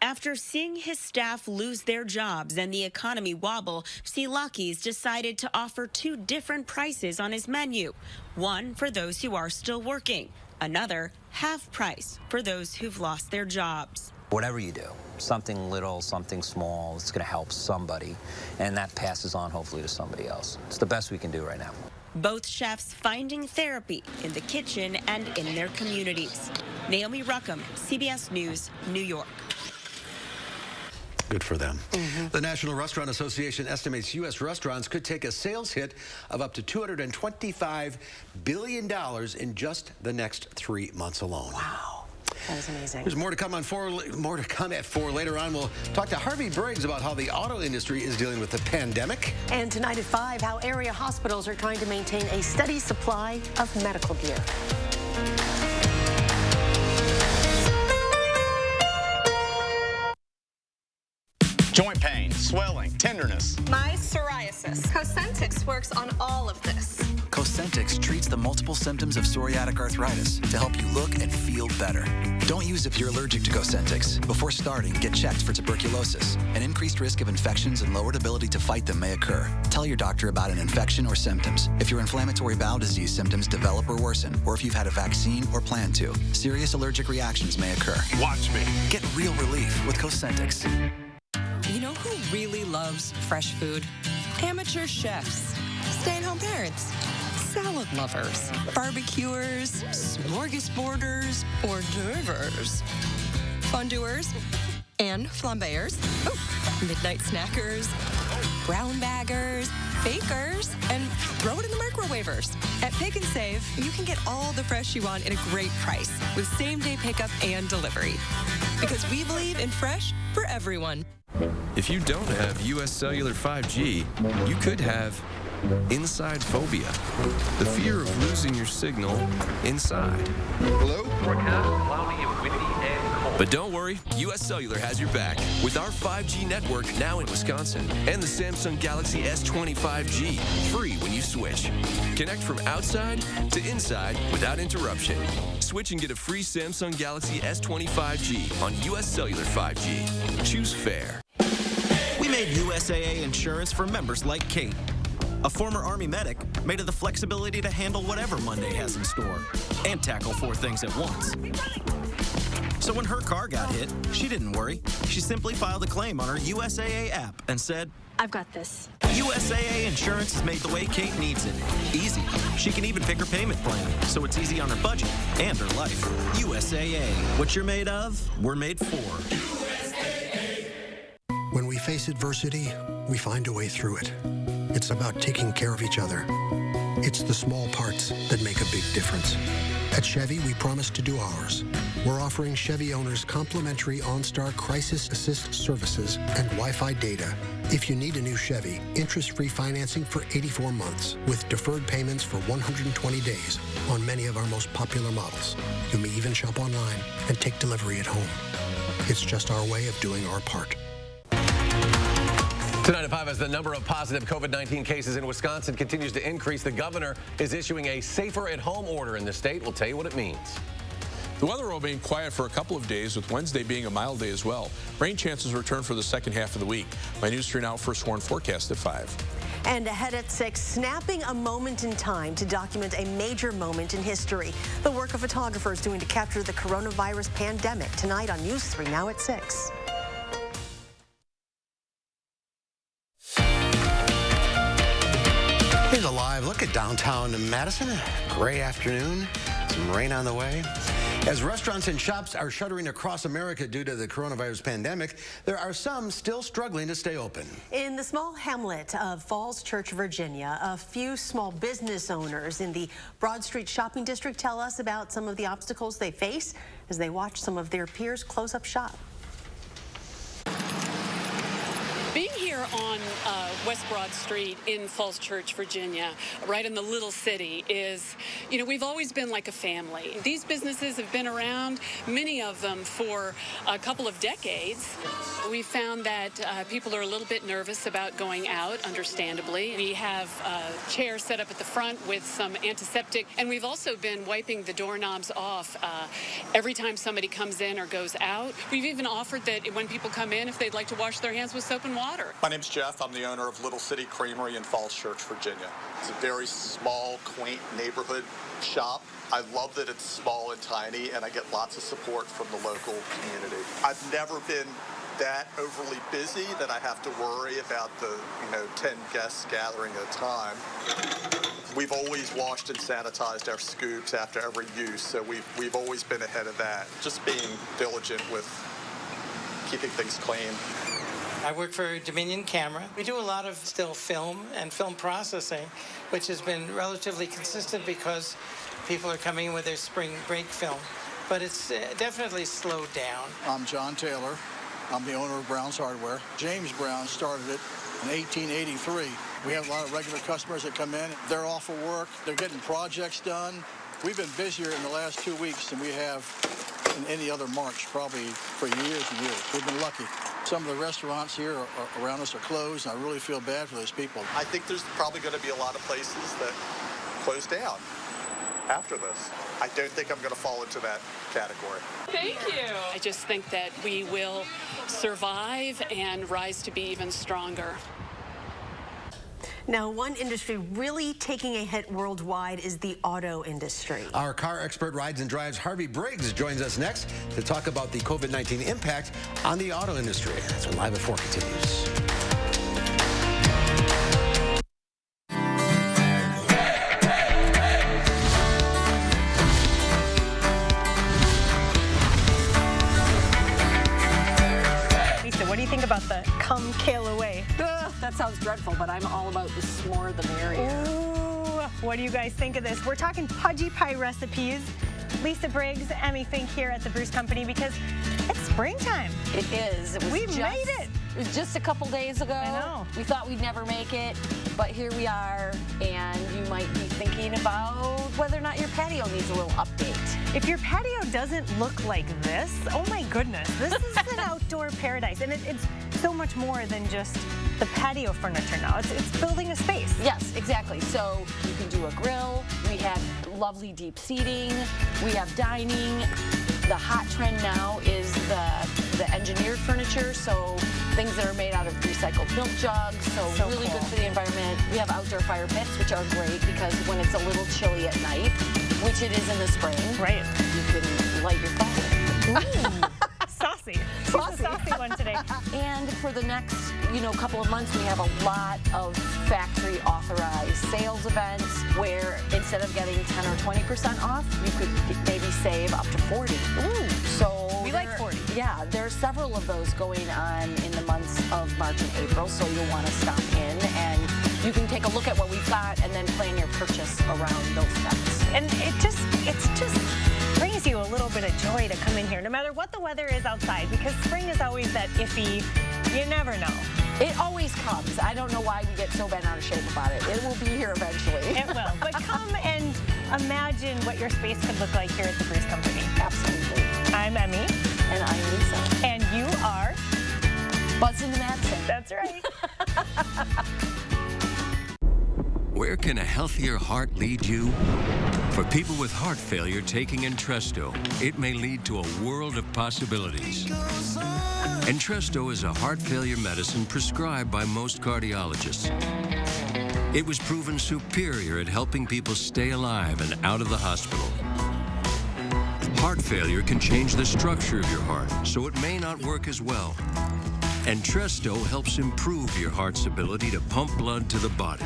After seeing his staff lose their jobs and the economy wobble, Psilakis decided to offer 2 different prices on his menu. One for those who are still working, another half price for those who've lost their jobs. Whatever you do, something little, something small, it's going to help somebody, and that passes on hopefully to somebody else. It's the best we can do right now. Both chefs finding therapy in the kitchen and in their communities. Naomi Ruckham, CBS News, New York. Good for them. The National Restaurant Association estimates U.S. restaurants could take a sales hit of up to $225 billion in just the next 3 months alone. Wow. That is amazing. There's more to come at 4 later on. We'll talk to Harvey Briggs about how the auto industry is dealing with the pandemic. And tonight at 5, how area hospitals are trying to maintain a steady supply of medical gear. Joint pain, swelling, tenderness. My psoriasis. Cosentix works on all of this. Cosentix treats the multiple symptoms of psoriatic arthritis to help you look and feel better. Don't use if you're allergic to Cosentix. Before starting, get checked for tuberculosis. An increased risk of infections and lowered ability to fight them may occur. Tell your doctor about an infection or symptoms. If your inflammatory bowel disease symptoms develop or worsen, or if you've had a vaccine or plan to, serious allergic reactions may occur. Watch me. Get real relief with Cosentix. You know who really loves fresh food? Amateur chefs, stay-at-home parents, salad lovers, barbecuers, smorgasborders, hors d'oeuvres, fondue and flambeers, midnight snackers, brown baggers, bakers, and throw it in the microwavers. At Pick and Save, you can get all the fresh you want at a great price with same-day pickup and delivery. Because we believe in fresh for everyone. If you don't have U.S. Cellular 5G, you could have Insidephobia, the fear of losing your signal inside. Hello? Forecast cloudy and windy and cold. But don't worry, U.S. Cellular has your back with our 5G network now in Wisconsin and the Samsung Galaxy S20 5G, free when you switch. Connect from outside to inside without interruption. Switch and get a free Samsung Galaxy S20 5G on U.S. Cellular 5G. Choose fair. We made USAA insurance for members like Kate. A former Army medic made it the flexibility to handle whatever Monday has in store and tackle 4 things at once. So when her car got hit, she didn't worry. She simply filed a claim on her USAA app and said, I've got this. USAA Insurance is made the way Kate needs it. Easy. She can even pick her payment plan, so it's easy on her budget and her life. USAA. What you're made of, we're made for. When we face adversity, we find a way through it. It's about taking care of each other. It's the small parts that make a big difference. At Chevy, we promise to do ours. We're offering Chevy owners complimentary OnStar Crisis Assist services and Wi-Fi data. If you need a new Chevy, interest-free financing for 84 months with deferred payments for 120 days on many of our most popular models. You may even shop online and take delivery at home. It's just our way of doing our part. Tonight at 5, as the number of positive COVID-19 cases in Wisconsin continues to increase, the governor is issuing a safer-at-home order in the state. We'll tell you what it means. The weather will be quiet for a couple of days, with Wednesday being a mild day as well. Rain chances return for the second half of the week. My News 3 Now First Warn forecast at 5. And ahead at 6, snapping a moment in time to document a major moment in history. The work of photographers doing to capture the coronavirus pandemic. Tonight on News 3 Now at 6. Here's a live look at downtown Madison. Gray afternoon, some rain on the way. As restaurants and shops are shuttering across America due to the coronavirus pandemic, there are some still struggling to stay open. In the small hamlet of Falls Church, Virginia, a few small business owners in the Broad Street Shopping District tell us about some of the obstacles they face as they watch some of their peers close up shop. Being here on West Broad Street in Falls Church, Virginia, right in the little city is, you know, we've always been like a family. These businesses have been around, many of them for a couple of decades. We found that people are a little bit nervous about going out, understandably. We have chairs set up at the front with some antiseptic, and we've also been wiping the doorknobs off every time somebody comes in or goes out. We've even offered that when people come in, if they'd like to wash their hands with soap and water. My name's Jeff. I'm the owner of Little City Creamery in Falls Church, Virginia. It's a very small, quaint neighborhood shop. I love that it's small and tiny, and I get lots of support from the local community. I've never been that overly busy that I have to worry about the 10 guests gathering at a time. We've always washed and sanitized our scoops after every use, so we've always been ahead of that. Just being diligent with keeping things clean. I work for Dominion Camera. We do a lot of still film and film processing, which has been relatively consistent because people are coming in with their spring break film. But it's definitely slowed down. I'm John Taylor. I'm the owner of Brown's Hardware. James Brown started it in 1883. We have a lot of regular customers that come in. They're off of work. They're getting projects done. We've been busier in the last 2 weeks than we have in any other March, probably for years and years. We've been lucky. Some of the restaurants here around us are closed, and I really feel bad for those people. I think there's probably going to be a lot of places that close down after this. I don't think I'm going to fall into that category. Thank you. I just think that we will survive and rise to be even stronger. Now, one industry really taking a hit worldwide is the auto industry. Our car expert rides and drives Harvey Briggs joins us next to talk about the COVID-19 impact on the auto industry. That's when Live at 4 continues. What do you think about the come kale away? Ugh, that sounds dreadful, but I'm all about the more the merrier. Ooh, what do you guys think of this? We're talking pudgy pie recipes. Lisa Briggs, Emmy Fink here at the Bruce Company because it's springtime. It is. We made it. It was just a couple days ago. I know. We thought we'd never make it, but here we are, and you might be thinking about whether or not your patio needs a little update. If your patio doesn't look like this, oh my goodness, this is an outdoor paradise. And it's so much more than just the patio furniture now. It's building a space. Yes, exactly. So you can do a grill. We have lovely deep seating. We have dining. The hot trend now is the the engineered furniture, so things that are made out of recycled milk jugs, so really good for the environment. We have outdoor fire pits, which are great because when it's a little chilly at night, which it is in the spring, right, you can light your fire. Saucy. She's a saucy one today. And for the next, couple of months, we have a lot of factory authorized sales events where instead of getting 10 or 20% off, you could maybe save up to 40. Ooh. So we like 40. Yeah, there's several of those going on in the months of March and April, so you'll want to stop in and you can take a look at what we've got and then plan your purchase around those events. And it's just brings you a little bit of joy to come in here, no matter what the weather is outside, because spring is always that iffy, you never know. It always comes. I don't know why we get so bent out of shape about it. It will be here eventually. It will. But come and imagine what your space could look like here at the Bruce Company. Absolutely. I'm Emmy. And I'm Lisa. And you are? Madison. That's right. Where can a healthier heart lead you? For people with heart failure taking Entresto, it may lead to a world of possibilities. Entresto is a heart failure medicine prescribed by most cardiologists. It was proven superior at helping people stay alive and out of the hospital. Heart failure can change the structure of your heart, so it may not work as well. Entresto helps improve your heart's ability to pump blood to the body.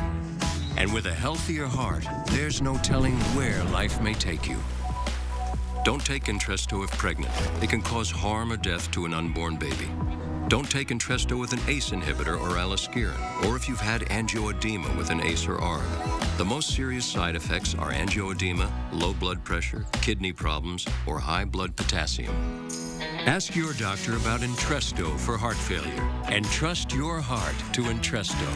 And with a healthier heart, there's no telling where life may take you. Don't take Entresto if pregnant. It can cause harm or death to an unborn baby. Don't take Entresto with an ACE inhibitor or aliskiren, or if you've had angioedema with an ACE or ARB. The most serious side effects are angioedema, low blood pressure, kidney problems, or high blood potassium. Ask your doctor about Entresto for heart failure, and trust your heart to Entresto.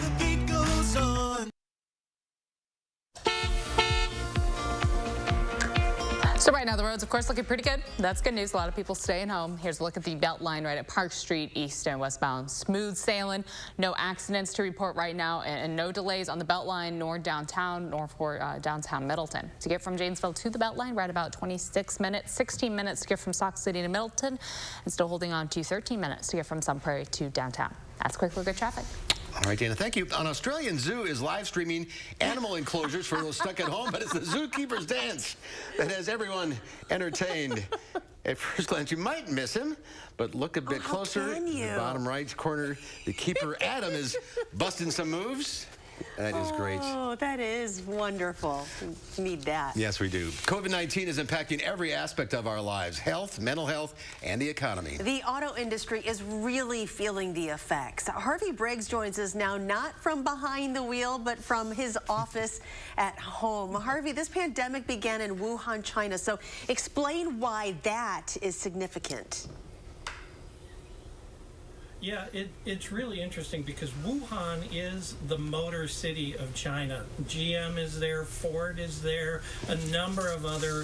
So right now, the roads, of course, looking pretty good. That's good news. A lot of people staying home. Here's a look at the Beltline right at Park Street, east and westbound. Smooth sailing. No accidents to report right now, and no delays on the Beltline, nor downtown, nor for downtown Middleton. To get from Janesville to the Beltline, right about 26 minutes. 16 minutes to get from Sauk City to Middleton, and still holding on to 13 minutes to get from Sun Prairie to downtown. That's a quick look at traffic. All right, Dana, thank you. An Australian zoo is live streaming animal enclosures for those stuck at home, but it's the zookeeper's dance that has everyone entertained. At first glance, you might miss him, but look a bit closer. In the bottom right corner, the keeper, Adam, is busting some moves. That is great. Oh, that is wonderful. We need that. Yes, we do. COVID-19 is impacting every aspect of our lives: health, mental health, and the economy. The auto industry is really feeling the effects. Harvey Briggs joins us now, not from behind the wheel, but from his office at home. Harvey, this pandemic began in Wuhan, China, so explain why that is significant. Yeah, it's really interesting because Wuhan is the motor city of China. GM is there, Ford is there, a number of other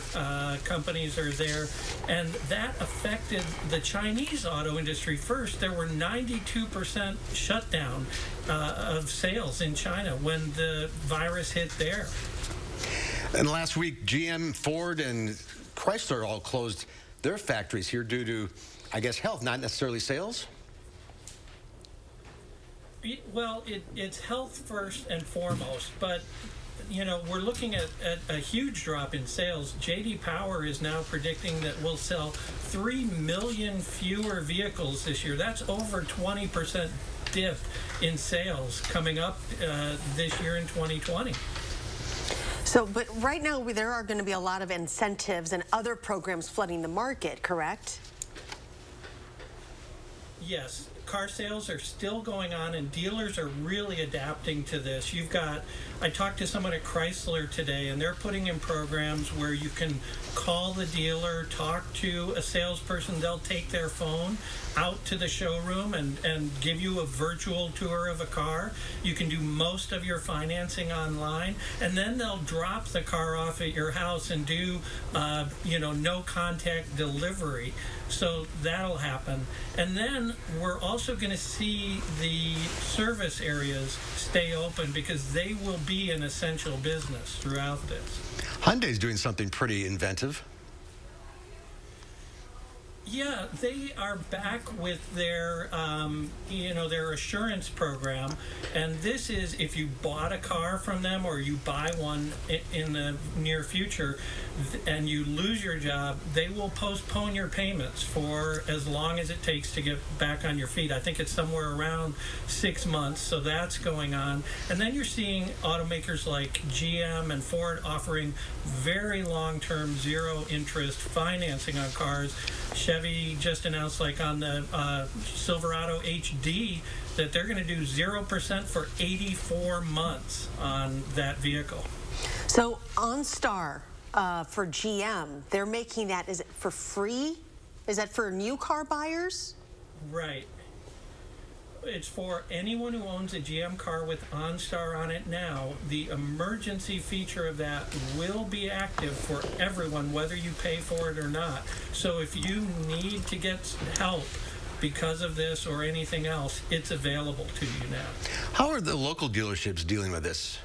companies are there, and that affected the Chinese auto industry first. There were 92% shutdown of sales in China when the virus hit there. And last week, GM, Ford, and Chrysler all closed their factories here due to, I guess, health, not necessarily sales? Well, it's health first and foremost, but we're looking at a huge drop in sales. J.D. Power is now predicting that we'll sell 3 million fewer vehicles this year. That's over 20% dip in sales coming up this year in 2020. So, but right now there are going to be a lot of incentives and other programs flooding the market, correct? Yes. Car sales are still going on, and dealers are really adapting to this. I talked to someone at Chrysler today, and they're putting in programs where you can call the dealer, talk to a salesperson. They'll take their phone out to the showroom and give you a virtual tour of a car. You can do most of your financing online, and then they'll drop the car off at your house and do, no contact delivery. So that'll happen. And then we're also going to see the service areas stay open because they will be an essential business throughout this. Hyundai's doing something pretty inventive. Yeah, they are back with their, their assurance program, and this is if you bought a car from them or you buy one in the near future, and you lose your job, they will postpone your payments for as long as it takes to get back on your feet. I think it's somewhere around 6 months, so that's going on. And then you're seeing automakers like GM and Ford offering very long-term zero-interest financing on cars. Chevy just announced, like on the Silverado HD, that they're going to do 0% for 84 months on that vehicle. So OnStar for GM, they're making that, is it for free? Is that for new car buyers? Right. It's for anyone who owns a GM car with OnStar on it now. The emergency feature of that will be active for everyone, whether you pay for it or not. So if you need to get help because of this or anything else, it's available to you now. How are the local dealerships dealing with this?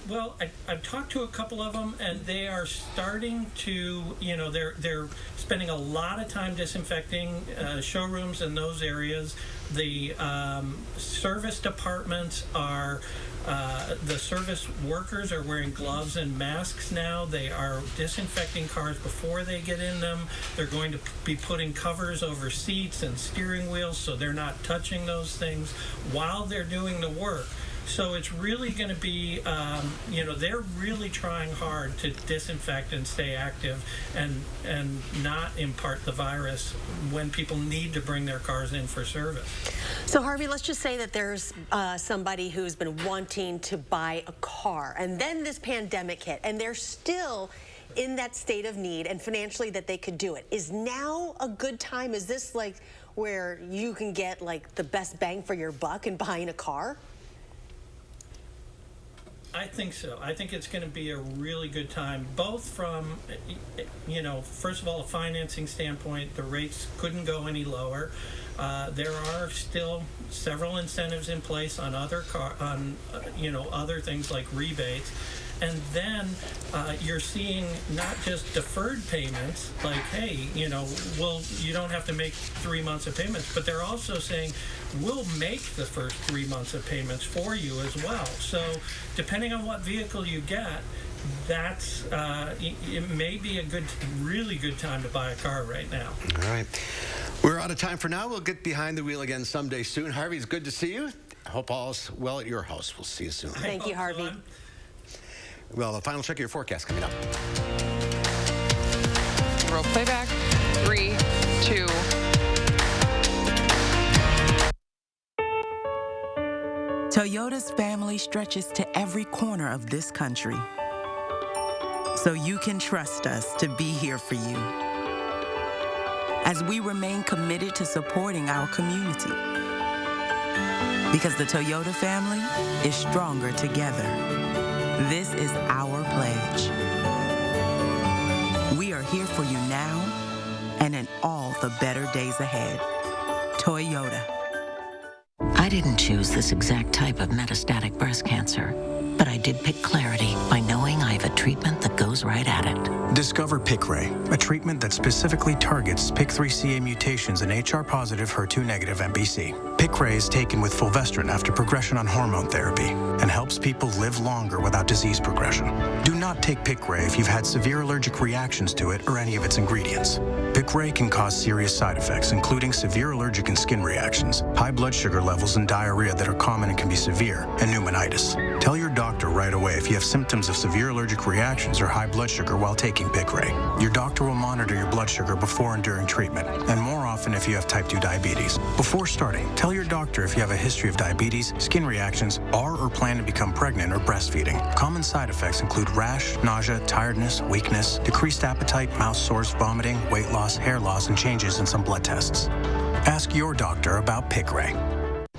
Well, I've talked to a couple of them, and they are starting to, they're spending a lot of time disinfecting showrooms in those areas. The service departments are, the service workers are wearing gloves and masks now. They are disinfecting cars before they get in them. They're going to be putting covers over seats and steering wheels so they're not touching those things while they're doing the work. So it's really going to be, they're really trying hard to disinfect and stay active and not impart the virus when people need to bring their cars in for service. So Harvey, let's just say that there's somebody who's been wanting to buy a car, and then this pandemic hit, and they're still in that state of need and financially that they could do it. Is now a good time? Is this like where you can get like the best bang for your buck in buying a car? I think so. I think it's going to be a really good time, both from, first of all, a financing standpoint. The rates couldn't go any lower. There are still several incentives in place on other other things like rebates. And then you're seeing not just deferred payments, like, hey, you don't have to make 3 months of payments, but they're also saying, we'll make the first 3 months of payments for you as well. So depending on what vehicle you get, that's it may be a really good time to buy a car right now. All right. We're out of time for now. We'll get behind the wheel again someday soon. Harvey, it's good to see you. I hope all's well at your house. We'll see you soon. Thank you, Harvey. Well, the final check of your forecast coming up. Roll playback. 3, 2. Toyota's family stretches to every corner of this country. So you can trust us to be here for you as we remain committed to supporting our community. Because the Toyota family is stronger together. This is our pledge. We are here for you now and in all the better days ahead. Toyota. I didn't choose this exact type of metastatic breast cancer, but I did pick Clarity by knowing I have a treatment that goes right at it. Discover Piqray, a treatment that specifically targets PIK3CA mutations in HR-positive, HER2-negative MBC. Piqray is taken with fulvestrant after progression on hormone therapy and helps people live longer without disease progression. Do not take Piqray if you've had severe allergic reactions to it or any of its ingredients. Piqray can cause serious side effects, including severe allergic and skin reactions, high blood sugar levels and diarrhea that are common and can be severe, and pneumonitis. Tell your doctor right away if you have symptoms of severe allergic reactions or high blood sugar while taking Piqray. Your doctor will monitor your blood sugar before and during treatment, and more often if you have type 2 diabetes. Before starting, tell your doctor if you have a history of diabetes, skin reactions, are or plan to become pregnant or breastfeeding. Common side effects include rash, nausea, tiredness, weakness, decreased appetite, mouth sores, vomiting, weight loss, hair loss, and changes in some blood tests. Ask your doctor about Piqray.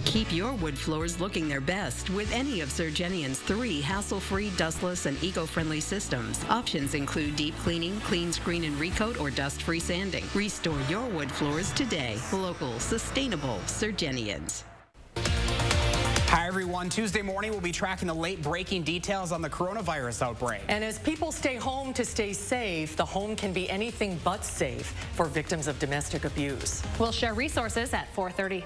Keep your wood floors looking their best with any of Surgenian's 3 hassle-free, dustless, and eco-friendly systems. Options include deep cleaning, clean screen and recoat, or dust-free sanding. Restore your wood floors today. Local, sustainable Surgenians. Hi, everyone. Tuesday morning, we'll be tracking the late-breaking details on the coronavirus outbreak. And as people stay home to stay safe, the home can be anything but safe for victims of domestic abuse. We'll share resources at 4:30.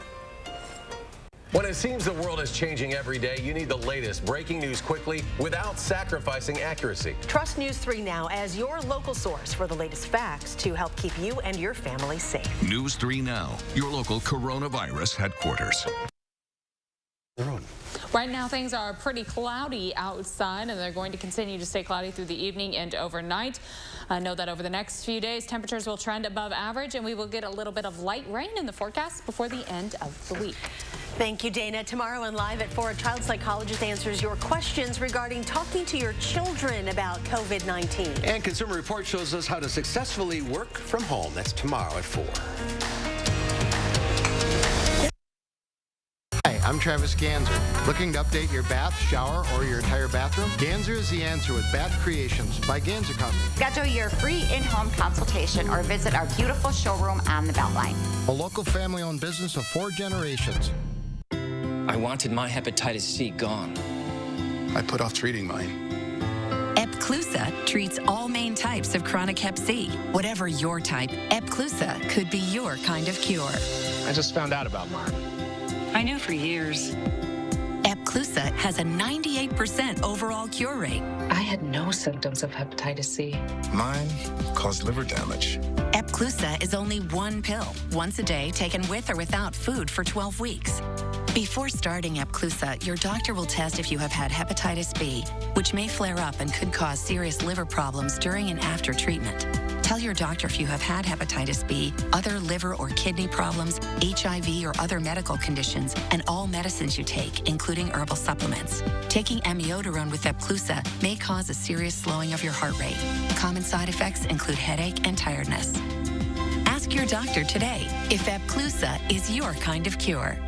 When it seems the world is changing every day, you need the latest breaking news quickly without sacrificing accuracy. Trust News 3 Now as your local source for the latest facts to help keep you and your family safe. News 3 Now, your local coronavirus headquarters. Right now, things are pretty cloudy outside, and they're going to continue to stay cloudy through the evening and overnight. Know that over the next few days, temperatures will trend above average, and we will get a little bit of light rain in the forecast before the end of the week. Thank you, Dana. Tomorrow and live at 4, a child psychologist answers your questions regarding talking to your children about COVID-19. And Consumer Report shows us how to successfully work from home. That's tomorrow at 4. Hi, I'm Travis Ganser. Looking to update your bath, shower, or your entire bathroom? Ganser is the answer with Bath Creations by Ganser Company. Schedule your free in-home consultation or visit our beautiful showroom on the Beltline. A local family-owned business of 4 generations. I wanted my hepatitis C gone. I put off treating mine. Epclusa treats all main types of chronic hep C. Whatever your type, Epclusa could be your kind of cure. I just found out about mine. I knew for years. Epclusa has a 98% overall cure rate. I had no symptoms of hepatitis C. Mine caused liver damage. Epclusa is only one pill, once a day, taken with or without food for 12 weeks. Before starting Epclusa, your doctor will test if you have had hepatitis B, which may flare up and could cause serious liver problems during and after treatment. Tell your doctor if you have had hepatitis B, other liver or kidney problems, HIV or other medical conditions, and all medicines you take, including herbal supplements. Taking amiodarone with Epclusa may cause a serious slowing of your heart rate. Common side effects include headache and tiredness. Ask your doctor today if Epclusa is your kind of cure.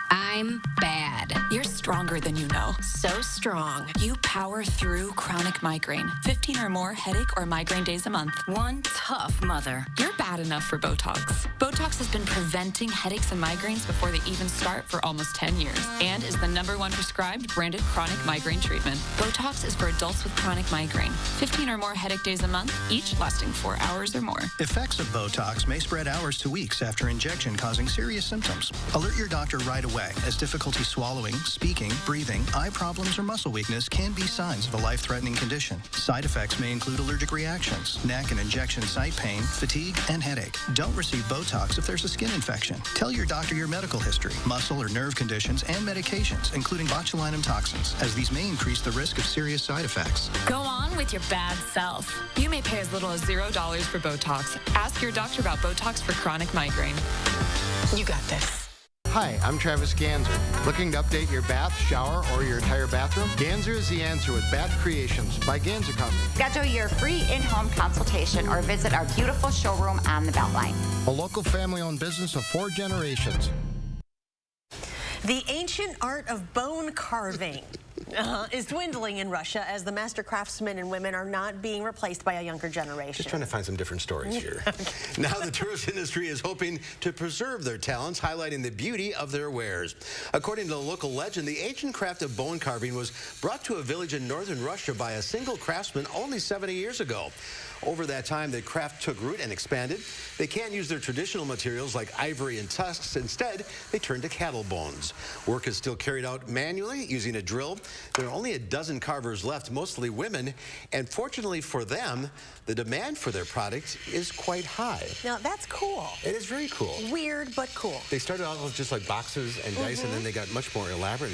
I'm bad. You're stronger than you know. So strong. You power through chronic migraine. 15 or more headache or migraine days a month. One tough mother. You're bad enough for Botox. Botox has been preventing headaches and migraines before they even start for almost 10 years and is the #1 prescribed branded chronic migraine treatment. Botox is for adults with chronic migraine. 15 or more headache days a month, each lasting 4 hours or more. Effects of Botox may spread hours to weeks after injection, causing serious symptoms. Alert your doctor right away, as difficulty swallowing, speaking, breathing, eye problems, or muscle weakness can be signs of a life-threatening condition. Side effects may include allergic reactions, neck and injection site pain, fatigue, and headache. Don't receive Botox if there's a skin infection. Tell your doctor your medical history, muscle or nerve conditions, and medications, including botulinum toxins, as these may increase the risk of serious side effects. Go on with your bad self. You may pay as little as $0 for Botox. Ask your doctor about Botox for chronic migraine. You got this. Hi, I'm Travis Ganser. Looking to update your bath, shower, or your entire bathroom? Ganser is the answer with Bath Creations by Ganser Company. Schedule your free in-home consultation or visit our beautiful showroom on the Beltline. A local family-owned business of 4 generations. The ancient art of bone carving is dwindling in Russia as the master craftsmen and women are not being replaced by a younger generation. Just trying to find some different stories here. Now the tourist industry is hoping to preserve their talents, highlighting the beauty of their wares. According to the local legend, the ancient craft of bone carving was brought to a village in northern Russia by a single craftsman only 70 years ago. Over that time, the craft took root and expanded. They can't use their traditional materials like ivory and tusks. Instead, they turned to cattle bones. Work is still carried out manually using a drill. There are only a dozen carvers left, mostly women. And fortunately for them, the demand for their product is quite high. Now, that's cool. It is very cool. Weird, but cool. They started out with just like boxes and dice, and then they got much more elaborate.